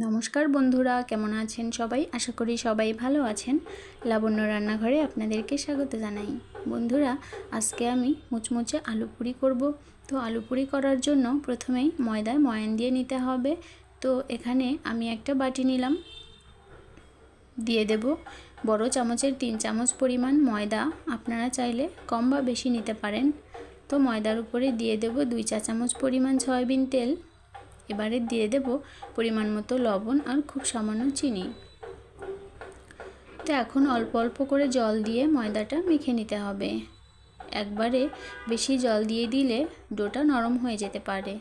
নমস্কার বন্ধুরা, কেমন আছেন সবাই? আশা করি সবাই ভালো আছেন। লাবণ্য রান্নাঘরে আপনাদেরকে স্বাগত জানাই। বন্ধুরা, আজকে আমি মুচমুচে আলু পুরি করব। তো আলু পুরি করার জন্য প্রথমেই ময়দায় ময়ান দিয়ে নিতে হবে। তো এখানে আমি একটা বাটি নিলাম, দিয়ে দেব বড় চামচের 3 চামচ পরিমাণ ময়দা। আপনারা চাইলে কম বা বেশি নিতে পারেন। তো ময়দার উপরে দিয়ে দেব 2 চা চামচ পরিমাণ সয়াবিন তেল। এবারে দিয়ে দেব পরিমাণ মতো লবণ আর খুব সামান্য চিনি। তো এখন অল্প অল্প করে জল দিয়ে ময়দাটা মেখে নিতে হবে। একবারে বেশি জল দিয়ে দিলে ডোটা নরম হয়ে যেতে পারে।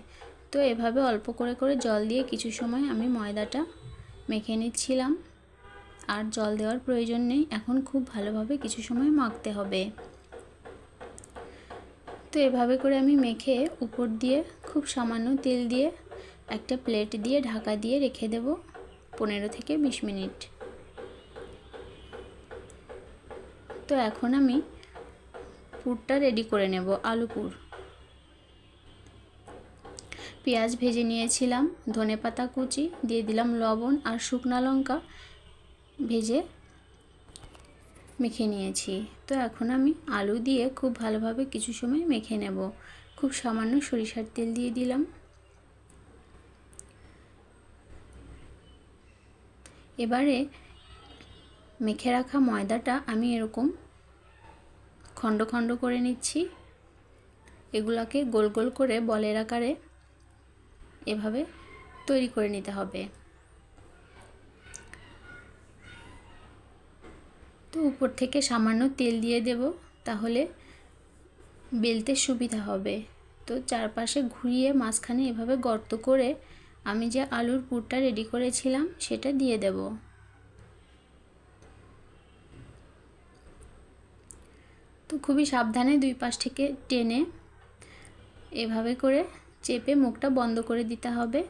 তো এভাবে অল্প করে করে জল দিয়ে কিছু সময় আমি ময়দাটা মেখে নিচ্ছিলাম। আর জল দেওয়ার প্রয়োজন নেই, এখন খুব ভালোভাবে কিছু সময় মাখতে হবে। তো এভাবে করে আমি মেখে উপর দিয়ে খুব সামান্য তেল দিয়ে একটা প্লেট দিয়ে ঢাকা দিয়ে রেখে দেব 15 থেকে 20 মিনিট। তো এখন আমি পুরটা রেডি করে নেব। আলু পুর, পেঁয়াজ ভেজে নিয়েছিলাম, ধনেপাতা কুচি দিয়ে দিলাম, লবণ আর শুকনো লঙ্কা ভেজে মেখে নিয়েছি। তো এখন আমি আলু দিয়ে খুব ভালোভাবে কিছু সময় মেখে নেব। খুব সামান্য সরিষার তেল দিয়ে দিলাম। এবারে মেখে রাখা ময়দাটা আমি এরকম খণ্ড খণ্ড করে নিচ্ছি। এগুলোকে গোল গোল করে বলের আকারে এভাবে তৈরি করে নিতে হবে। তো উপর থেকে সামান্য তেল দিয়ে দেব, তাহলে বেলতে সুবিধা হবে। তো চারপাশে ঘুরিয়ে মাঝখানে এভাবে গর্ত করে আমি যে আলুর পুরটা রেডি করেছিলাম সেটা দিয়ে দেব। তো খুবই সাবধানে দুই পাশ থেকে টেনে এভাবে করে চেপে মুখটা বন্ধ করে দিতে হবে।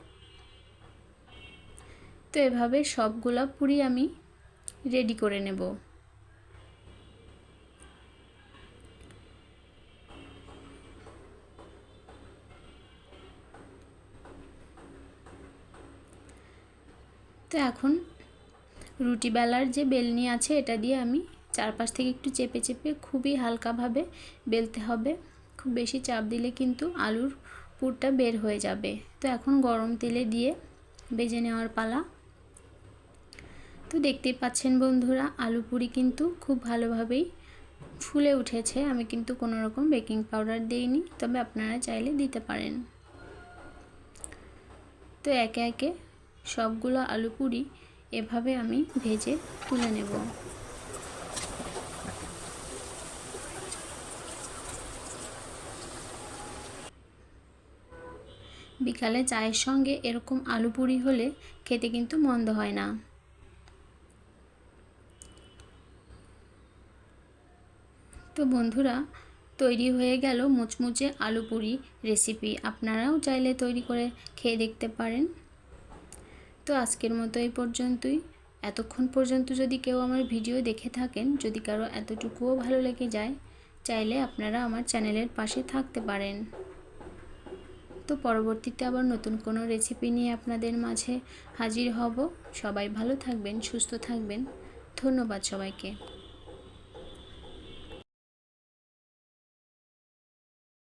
তো এভাবে সবগুলা পুরি আমি রেডি করে নেব। তো এখন রুটি বেলার যে বেলনি আছে এটা দিয়ে আমি চারপাশ থেকে একটু চেপে চেপে খুবই হালকাভাবে বেলতে হবে। খুব বেশি চাপ দিলে কিন্তু আলুর পুরটা বের হয়ে যাবে। তো এখন গরম তেলে দিয়ে ভেজে নেওয়ার পালা। তো দেখতেই পাচ্ছেন বন্ধুরা, আলু পুরি কিন্তু খুব ভালোভাবেই ফুলে উঠেছে। আমি কিন্তু কোনো রকম বেকিং পাউডার দেইনি, তবে আপনারা চাইলে দিতে পারেন। তো একে একে সবগুলো আলু পুরি এভাবে আমি ভেজে তুলে নেব। বিকালে চায়ের সঙ্গে এরকম আলু পুরি হলে খেতে কিন্তু মন্দ হয় না। তো বন্ধুরা, তৈরি হয়ে গেল মুচমুচে আলু পুরি রেসিপি। আপনারাও চাইলে তৈরি করে খেয়ে দেখতে পারেন। তো আজকের মতো এই পর্যন্তই। এতক্ষণ পর্যন্ত যদি কেউ আমার ভিডিও দেখে থাকেন, যদি কারো এতটুকুও ভালো লেগে যায়, চাইলে আপনারা আমার চ্যানেলের পাশে থাকতে পারেন। তো পরবর্তীতে আবার নতুন কোনো রেসিপি নিয়ে আপনাদের মাঝে হাজির হব। সবাই ভালো থাকবেন, সুস্থ থাকবেন। ধন্যবাদ সবাইকে।